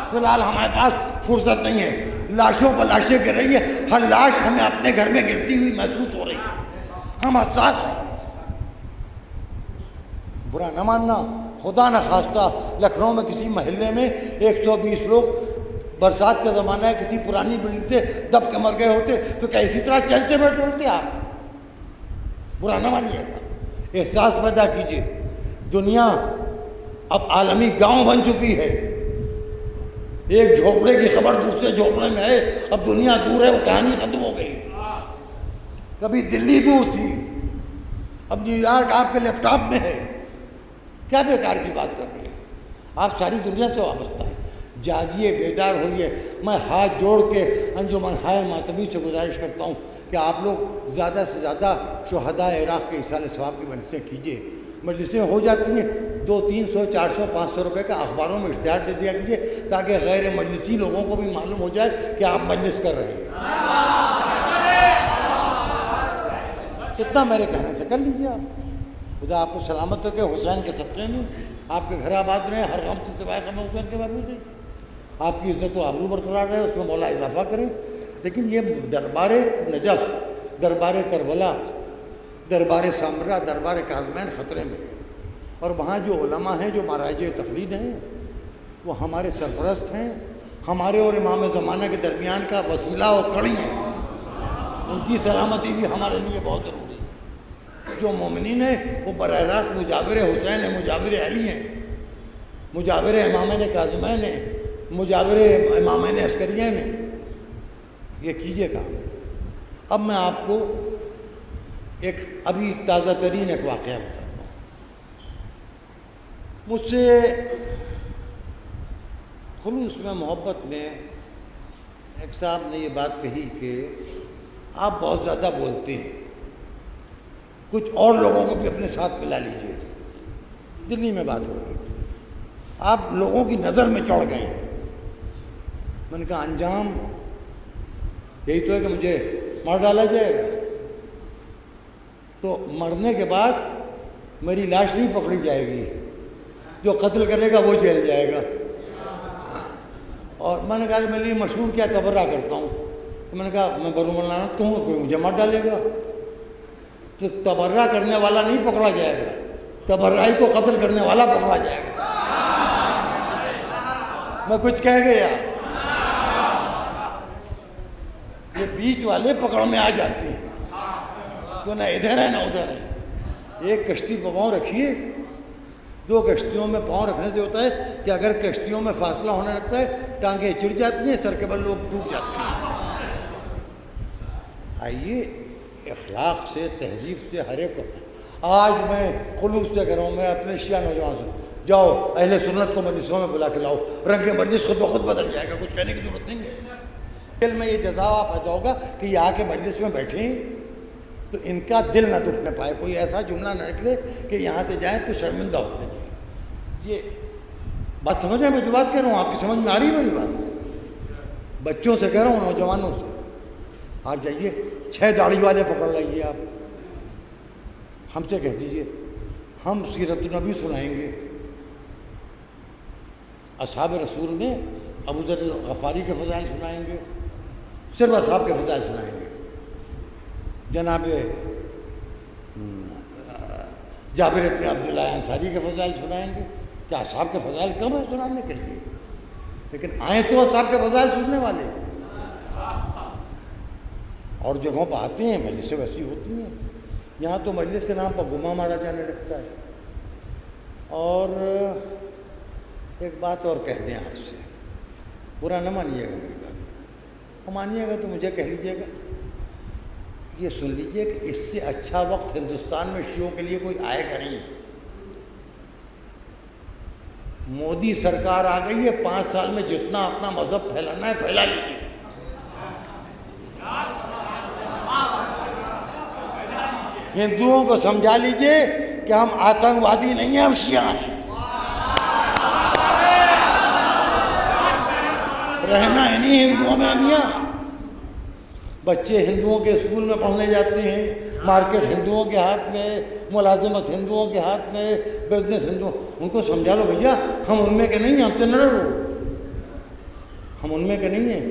فی الحال ہمارے پاس فرصت نہیں ہے. لاشوں پر لاشیں گر رہی ہے، ہر لاش ہمیں اپنے گھر میں گرتی ہوئی محسوس ہو رہی ہے. ہم حساس ہیں. برا نہ ماننا، خدا نہ خواستہ لکھنؤ میں کسی محلے میں 120 لوگ، برسات کا زمانہ ہے، کسی پرانی بلڈنگ سے دب کے مر گئے ہوتے تو کیا اسی طرح چین سے بیٹھے ہوتے آپ؟ برا نہ مانیے گا. احساس پیدا کیجیے. دنیا اب عالمی گاؤں بن چکی ہے. ایک جھوپڑے کی خبر دوسرے جھوپڑے میں ہے. اب دنیا دور ہے، وہ کہانی ختم ہو گئی. کبھی دلی دور تھی، اب نیو یارک آپ کے لیپ ٹاپ میں ہے. کیا بیکار کی بات کر رہے ہیں آپ؟ ساری دنیا سے وابستہ ہے. جاگیے، بیدار ہوئیے. میں ہاتھ جوڑ کے انجمن ہائے ماتمی سے گزارش کرتا ہوں کہ آپ لوگ زیادہ سے زیادہ شہداء عراق کے ایصال ثواب کی مجلسیں کیجیے. مجلسیں ہو جاتی ہیں 200-300 400 500 روپے کا اخباروں میں اشتہار دے دیا کیجیے تاکہ غیر مجلسی لوگوں کو بھی معلوم ہو جائے کہ آپ مجلس کر رہے ہیں. کتنا میرے کہنے سے کر لیجیے آپ. خدا آپ کو سلامت ہو کہ حسین کے صدقے میں آپ کے گھر آباد رہے، ہر غم سے سوائے غم حسین کے محفوظ ہے. آپ کی عزت و آبرو برقرار رہے، اس میں مولا اضافہ کرے. لیکن یہ دربار نجف، دربار کربلا، دربار سامرا، دربار کاظمین خطرے میں ہے. اور وہاں جو علماء ہیں، جو مراجع تقلید ہیں، وہ ہمارے سرپرست ہیں. ہمارے اور امام زمانہ کے درمیان کا وسیلہ و کڑی ہیں. ان کی سلامتی بھی ہمارے لیے بہت ضروری ہے. جو مومنین ہیں وہ براہ راست مجاور حسین ہیں، مجاور علی ہیں، مجاور امامین کاظمین ہیں، مجاور امامین عسکریین ہیں. یہ کیجیے گا. اب میں آپ کو ایک ابھی تازہ ترین ایک واقعہ بتاتا ہوں. مجھ سے خلوص میں، محبت میں ایک صاحب نے یہ بات کہی کہ آپ بہت زیادہ بولتے ہیں، کچھ اور لوگوں کو بھی اپنے ساتھ ملا لیجئے۔ دلی میں بات ہو رہی تھی، آپ لوگوں کی نظر میں چڑھ گئے ہیں۔ میں نے کہا انجام یہی تو ہے کہ مجھے مار ڈالا جائے گا، تو مرنے کے بعد میری لاش نہیں پکڑی جائے گی، جو قتل کرے گا وہ جیل جائے گا۔ اور میں نے کہا کہ میں لیے مشہور کیا تبرہ کرتا ہوں، تو میں نے کہا میں برو مولانا کہوں گا کوئی مجھے مار ڈالے گا، تو تبرہ کرنے والا نہیں پکڑا جائے گا، تبرعی کو قتل کرنے والا پکڑا جائے گا۔ میں کچھ کہہ گیا، یہ بیچ والے پکڑ میں آ جاتے ہیں، تو نہ ادھر ہے نہ ادھر ہے۔ ایک کشتی پہ پاؤں رکھیے، دو کشتیوں میں پاؤں رکھنے سے ہوتا ہے کہ اگر کشتیوں میں فاصلہ ہونے لگتا ہے ٹانگیں چڑ جاتی ہیں، سر کے بل لوگ ٹوٹ جاتے ہیں۔ آئیے اخلاق سے، تہذیب سے ہر ایک کو۔ آج میں خلوص سے کہہ رہا ہوں، میں اپنے شیعہ نوجوان سے، جاؤ اہل سنت کو مجلسوں میں بلا کے لاؤ، رنگ مجلس خود بخود بدل جائے گا، کچھ کہنے کی ضرورت نہیں ہے۔ دل میں یہ جذبہ پیدا ہوگا کہ یہ آ کے مجلس میں بیٹھیں تو ان کا دل نہ دکھنے پائے، کوئی ایسا جملہ نہ نکلے کہ یہاں سے جائیں تو شرمندہ ہو جائیں۔ یہ بات سمجھ رہے ہیں، میں جو بات کہہ رہا ہوں آپ کی سمجھ میں آ رہی ہے میری بات؟ بچوں سے کہہ رہا ہوں، نوجوانوں سے، آپ جائیے 6 داڑھی والے پکڑ لائیے، آپ ہم سے کہہ دیجئے ہم سیرت النبی سنائیں گے، اصحاب رسول میں ابو ذر غفاری کے فضائل سنائیں گے، صرف اصحاب کے فضائل سنائیں گے، جناب جابر ابن عبداللہ انصاری کے فضائل سنائیں گے۔ کیا اصحاب کے فضائل کم ہیں سنانے کے لیے؟ لیکن آئیں تو اصحاب کے فضائل سننے والے، اور جگہوں پہ آتے ہیں مجلسیں ویسی ہوتی ہیں، یہاں تو مجلس کے نام پر گما مارا جانے لگتا ہے۔ اور ایک بات اور کہہ دیں آپ سے، برا نہ مانیے گا میری بات، مانیے گا تو مجھے کہہ لیجیے گا، یہ سن لیجئے کہ اس سے اچھا وقت ہندوستان میں شیعوں کے لیے کوئی آئے گا نہیں۔ مودی سرکار آ گئی ہے، 5 سال میں جتنا اپنا مذہب پھیلانا ہے پھیلا لیجیے۔ ہندوؤں کو سمجھا لیجئے کہ ہم آتنکوادی نہیں ہیں، ہم شیعہ ہیں، رہنا ہے نہیں ہندوؤں میں ہم یہاں۔ بچے ہندوؤں کے اسکول میں پڑھنے جاتے ہیں، مارکیٹ ہندوؤں کے ہاتھ میں، ملازمت ہندوؤں کے ہاتھ میں، بزنس ہندوؤں، ان کو سمجھا لو بھیا ہم ان میں کے نہیں ہیں، ہم سے نہ لڑو، ہم ان میں کے نہیں ہیں،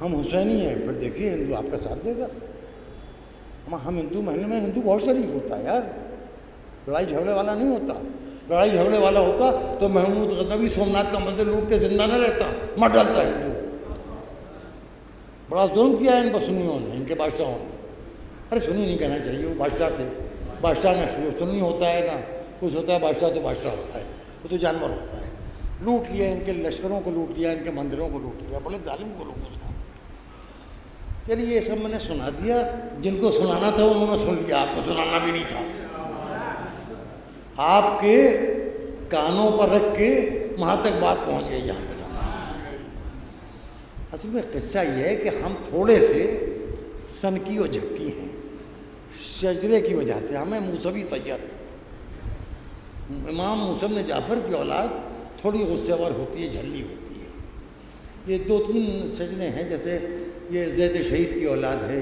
ہم حسینی ہیں، پھر دیکھیے ہندو آپ کا ساتھ دے گا۔ ہم ہندو مہینے میں ہندو بہت شریف ہوتا ہے یار، لڑائی جھگڑے والا نہیں ہوتا، لڑائی جھگڑے والا ہوتا تو محمود غزنوی سومناتھ کا مندر لوٹ کے زندہ نہ رہتا، مر ڈالتا ہندو۔ بڑا ظلم کیا ہے ان پر سنیوں نے، ان کے بادشاہوں نے۔ ارے سنی نہیں کہنا چاہیے، وہ بادشاہ تھے، بادشاہ نہ سنی ہوتا ہے نہ کچھ ہوتا ہے، بادشاہ تو بادشاہ ہوتا ہے، وہ تو جانور ہوتا ہے۔ لوٹ لیا ان کے لشکروں کو، لوٹ لیا ان کے مندروں کو، لوٹ لیا، بڑے ظالم کو لوگ اس کو۔ چلیے یہ سب میں نے سنا دیا، جن کو سنانا تھا انہوں نے سن لیا، آپ کو سنانا بھی نہیں تھا۔ آپ کے کانوں پر رکھ کے وہاں تک بات پہنچ گئی جہاں پہ جانا۔ اصل میں قصہ یہ ہے کہ ہم تھوڑے سے سنکی و جھپکی ہیں، شجرے کی وجہ سے ہمیں موسوی سجت، امام موسیٰ بن جعفر کی اولاد تھوڑی غصے ور ہوتی ہے، جھلی ہوتی ہے۔ یہ 2-3 سجنے ہیں، جیسے یہ زید شہید کی اولاد ہے،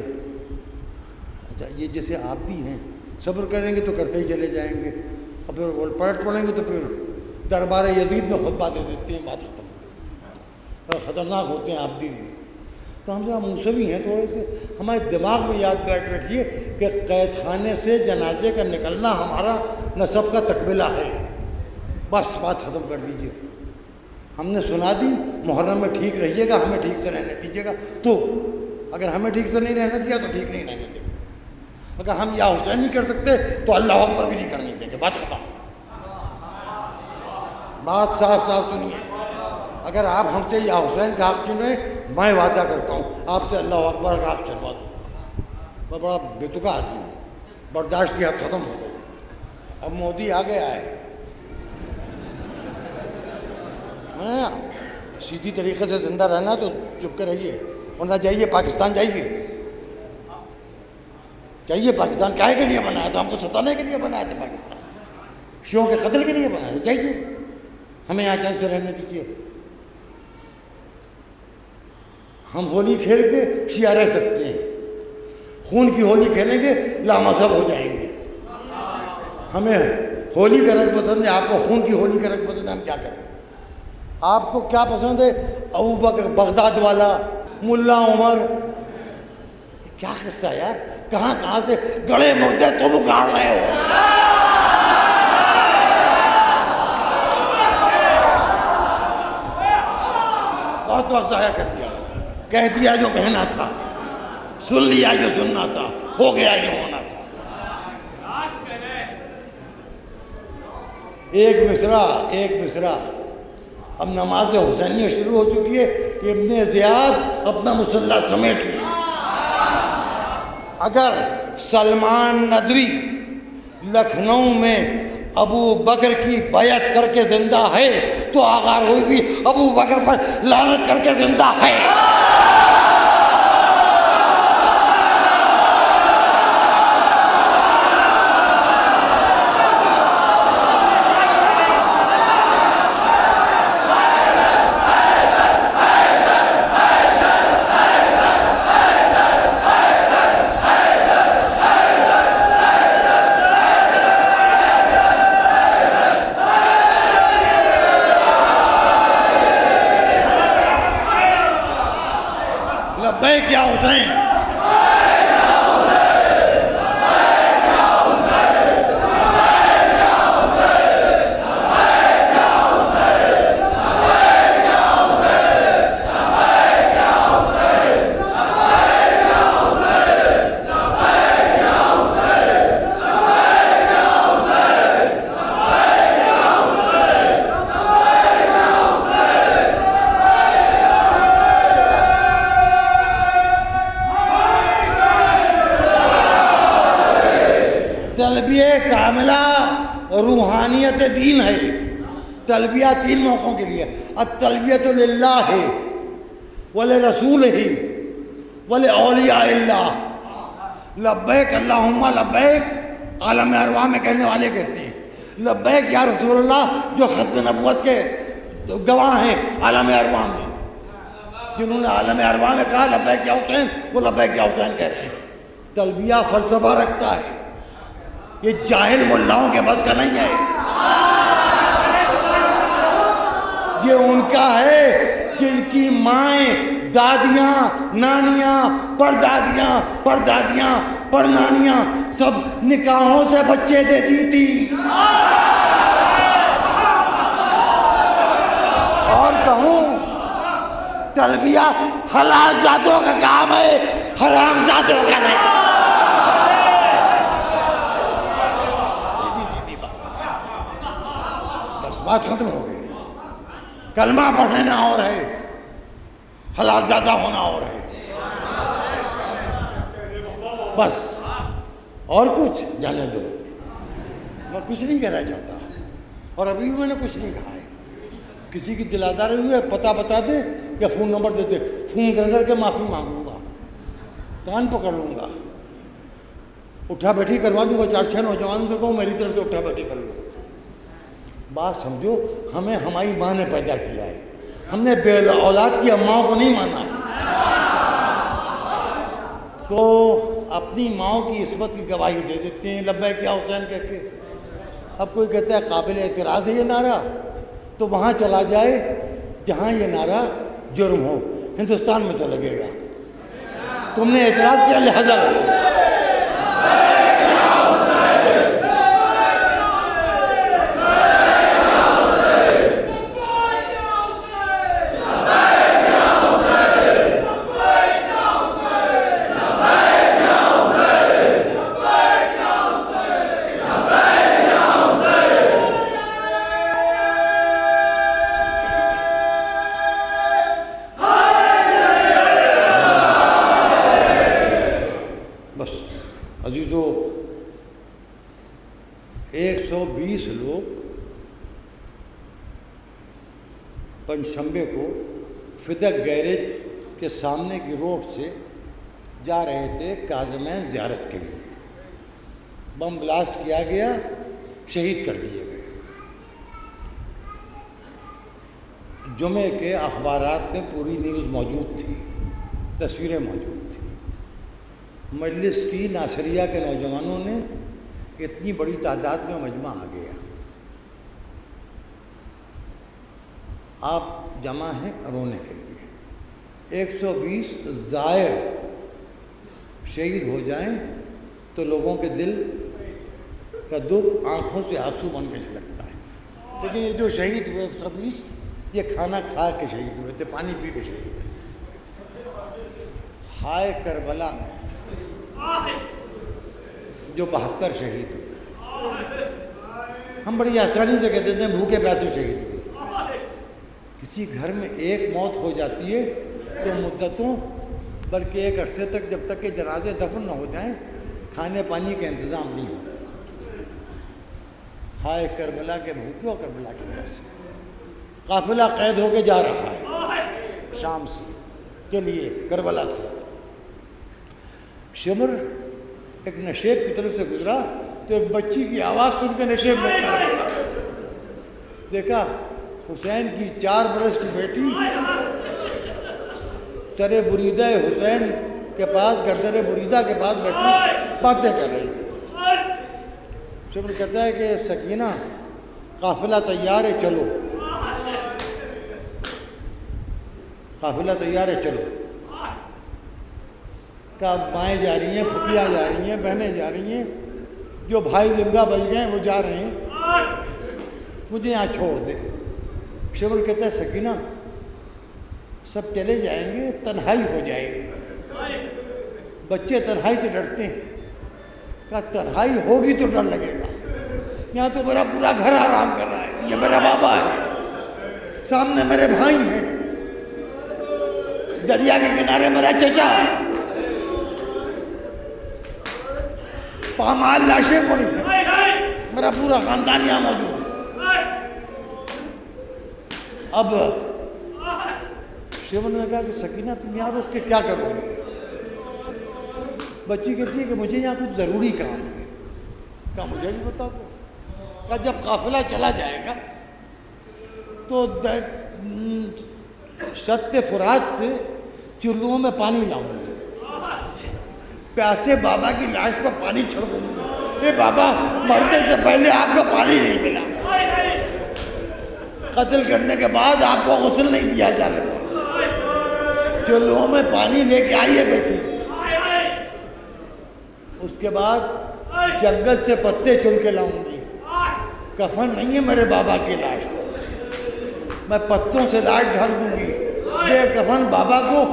اچھا یہ جیسے عابدی ہیں، صبر کریں گے تو کرتے ہی چلے جائیں گے، اور پھر پلٹ پڑیں گے تو پھر دربار یزید میں خطبہ دے دیتے ہیں، بات ختم ہو، خطرناک ہوتے ہیں عابدی بھی۔ تو ہم ذرا موسوی ہیں تھوڑے سے، ہمارے دماغ میں یاد بیٹھیے کہ قید خانے سے جنازے کا نکلنا ہمارا نسب کا تقبلہ ہے، بس بات ختم کر دیجئے۔ ہم نے سنا دی، محرم میں ٹھیک رہیے گا، ہمیں ٹھیک سے رہنے دیجیے گا، تو اگر ہمیں ٹھیک سے نہیں رہنے دیا تو ٹھیک نہیں رہنے دیں گے، اگر ہم یا حسین نہیں کر سکتے تو اللہ اکبر بھی نہیں کرنے دیں گے، بات ختم۔ بات صاف صاف سنیے، اگر آپ ہم سے یا حسین کا حق چنیں، میں وعدہ کرتا ہوں آپ سے اللہ اکبر کا حق چلوا دوں گا۔ میں بڑا بےتکا آدمی ہوں، برداشت کی حد ختم ہو گئی، اب مودی آ گیا ہے، سیدھی طریقے سے زندہ رہنا تو چپ کے رہیے، ورنہ جائیے پاکستان جائیے پاکستان کائے کے لیے بنایا تھا؟ ہم کو ستانے کے لیے بنایا تھا پاکستان، شیعوں کے قتل کے لیے بنایا تھا؟ جائیے، ہمیں یہاں چین سے رہنے دیجیے۔ ہم ہولی کھیل کے شیعہ رہ سکتے ہیں، خون کی ہولی کھیلیں گے لامذہب ہو جائیں گے۔ ہمیں ہولی کا رنگ پسند ہے، آپ کو خون کی ہولی کا رنگ پسند ہے، ہم کیا کریں؟ آپ کو کیا پسند ہے؟ ابو بکر بغداد والا، ملا عمر، کیا قصہ ہے یار؟ کہاں سے گڑے مردے تم اکھاڑ رہے ہو؟ بہت وقت ضائع کر دیا، کہہ دیا جو کہنا تھا، سن لیا جو سننا تھا، ہو گیا جو ہونا تھا۔ ایک مصرع اب نماز حسینیہ شروع ہو چکی ہے کہ ابن زیاد اپنا مسلح سمیٹ لیا۔ اگر سلمان ندوی لکھنؤ میں ابو بکر کی بیعت کر کے زندہ ہے تو آغا روئی بھی ابو بکر پر لعنت کر کے زندہ ہے۔ لبیک یا حسین، تلبیہ کاملہ روحانیت دین ہے۔ تلبیہ 3 موقعوں کے لیے، التلبیۃ للہ ولرسولہ ولاولیاء اللہ۔ لبیک اللہم لبیک عالم ارواح میں کہنے والے کہتے ہیں، لبیک یا رسول اللہ جو ختم نبوت کے گواہ ہیں عالم ارواح میں، جنہوں نے عالم ارواح میں کہا لبیک یا حسین، وہ لبیک یا حسین کہہ رہے ہیں۔ تلبیہ فلسفہ رکھتا ہے، یہ جاہل ملاؤں کے بس کا نہیں ہے، یہ ان کا ہے جن کی مائیں، دادیاں، نانیاں، پردادیاں، پڑنانیاں سب نکاحوں سے بچے دیتی تھی۔ اور کہوں تلبیہ حلال ذاتوں کا کام ہے، حرام ذاتوں کا نہیں۔ بات ختم ہو گئی، کلمہ پڑھنا اور ہے، حلال زادہ ہونا اور ہے، بس اور کچھ جانے دو۔ میں کچھ نہیں کہنا چاہتا، اور ابھی بھی میں نے کچھ نہیں کہا ہے۔ کسی کی دل آزاری ہوئی ہے پتہ بتا دے یا فون نمبر دے دے، فون کر کے معافی مانگ لوں گا، کان پکڑ لوں گا، اٹھا بیٹھی کروا دوں گا، 4-6 نوجوانوں سے کہوں میری طرف سے اٹھا بیٹھی کر لوں۔ بات سمجھو، ہمیں ہماری ماں نے پیدا کیا ہے، ہم نے بے اولاد کی اماؤں کو نہیں مانا ہے، تو اپنی ماؤں کی عصمت کی گواہی دے دیتے ہیں لبیک یا حسین کہہ کے۔ اب کوئی کہتا ہے قابل اعتراض ہے یہ نعرہ، تو وہاں چلا جائے جہاں یہ نعرہ جرم ہو، ہندوستان میں تو لگے گا۔ تم نے اعتراض کیا لہذا لگے گا۔ عزیزو، 120 لوگ پنجشنبے کو فدق گیرج کے سامنے کی روڈ سے جا رہے تھے کاظمین زیارت کے لیے، بم بلاسٹ کیا گیا، شہید کر دیے گئے۔ جمعے کے اخبارات میں پوری نیوز موجود تھی، تصویریں موجود تھیں۔ مجلس کی ناصریہ کے نوجوانوں نے اتنی بڑی تعداد میں مجمع آ گیا، آپ جمع ہیں رونے کے لیے۔ 120 زائر شہید ہو جائیں تو لوگوں کے دل کا دکھ آنکھوں سے آنسو بن کے جھلکتا ہے، لیکن یہ جو شہید ہوئے 120 یہ کھانا کھا کے شہید ہوئے تھے، پانی پی کے شہید ہوئے۔ ہائے کربلا میں جو 72 شہید ہوئے، ہم بڑی آسانی سے کہتے تھے بھوکے پیاسے شہید ہوئے۔ کسی گھر میں ایک موت ہو جاتی ہے تو مدتوں بلکہ ایک عرصے تک، جب تک کہ جنازے دفن نہ ہو جائیں، کھانے پانی کا انتظام نہیں ہوتا۔ ہائے کربلا کے بھوکے اور کربلا کے پیاسے۔ قافلہ قید ہو کے جا رہا ہے شام سے کے لیے کربلا سے۔ شمر ایک نشیب کی طرف سے گزرا تو ایک بچی کی آواز سن کے نشیب میں اتر گیا۔ دیکھا حسین کی 4 برس کی بیٹی سر بریدہ حسین کے پاس، گردر بریدہ کے پاس بیٹھی باتیں کر رہی ہے۔ شمر کہتا ہے کہ سکینہ قافلہ تیار ہے چلو، قافلہ تیار ہے چلو۔ کہ مائیں جا رہی ہیں، پھپھیاں جا رہی ہیں، بہنیں جا رہی ہیں، جو بھائی زندہ بچ گئے ہیں وہ جا رہے ہیں، مجھے یہاں چھوڑ دے۔ شمر کہتا ہے سکینہ سب چلے جائیں گے، تنہائی ہو جائے گی۔ بچے تنہائی سے ڈرتے ہیں، کہا تنہائی ہوگی تو ڈر لگے گا، یہاں تو میرا پورا گھر آرام کر رہا ہے، یہ میرا بابا ہے، سامنے میرے بھائی ہیں، دریا کے کنارے میرا چچا ہے، پامال لاشیں پڑی ہیں، میرا پورا خاندان یہاں موجود ہے۔ اب شیون نے کہا کہ سکینہ تم یہاں رک کے کیا کرو گے؟ بچی کہتی ہے کہ مجھے یہاں کچھ ضروری کام ہے۔ کہا مجھے نہیں بتا دو۔ کہا جب قافلہ چلا جائے گا تو شط فرات سے چلوؤں میں پانی لاؤں گا، پیاسے بابا کی لاش پر پانی چھڑکوں گا۔ اے بابا مرنے سے پہلے آپ کو پانی نہیں ملا، قتل کرنے کے بعد آپ کو غسل نہیں دیا جانے گا، چلوؤں میں پانی لے کے آئیے بیٹی۔ اس کے بعد جنگل سے پتے چن کے لاؤں گی، کفن نہیں ہے میرے بابا کی لاش، میں پتوں سے لاش ڈھک دوں گی، بے کفن بابا کو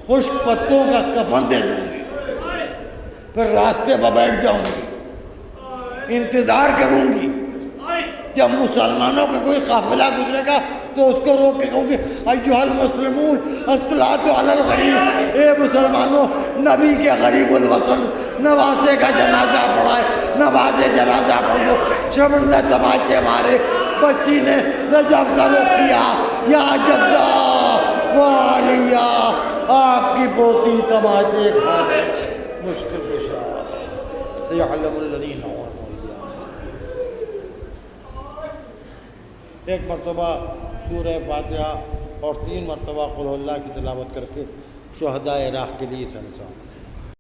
خشک پتوں کا کفن دے دوں گی، پھر راستے پر بیٹھ جاؤں گی، انتظار کروں گی، جب مسلمانوں کا کوئی قافلہ گزرے گا تو اس کو روک کے کہوں گی ایھا المسلمون الصلاۃ علی الغریب، اے مسلمانوں نبی کے غریب الوطن نواسے کا جنازہ پڑھائے، نماز جنازہ پڑھ دو۔ شمر نے تماچے مارے، بچی نے نجف کا رخ کیا، یا جدہ والیہ، آپ کی پوتی تماچے کھا گئے، مشکل پیشاب سیعلم الذین ظلموا۔ ایک مرتبہ سورہ فاتحہ اور 3 مرتبہ قل اللہ کی تلاوت کر کے شہداء عراق کے لیے سنسان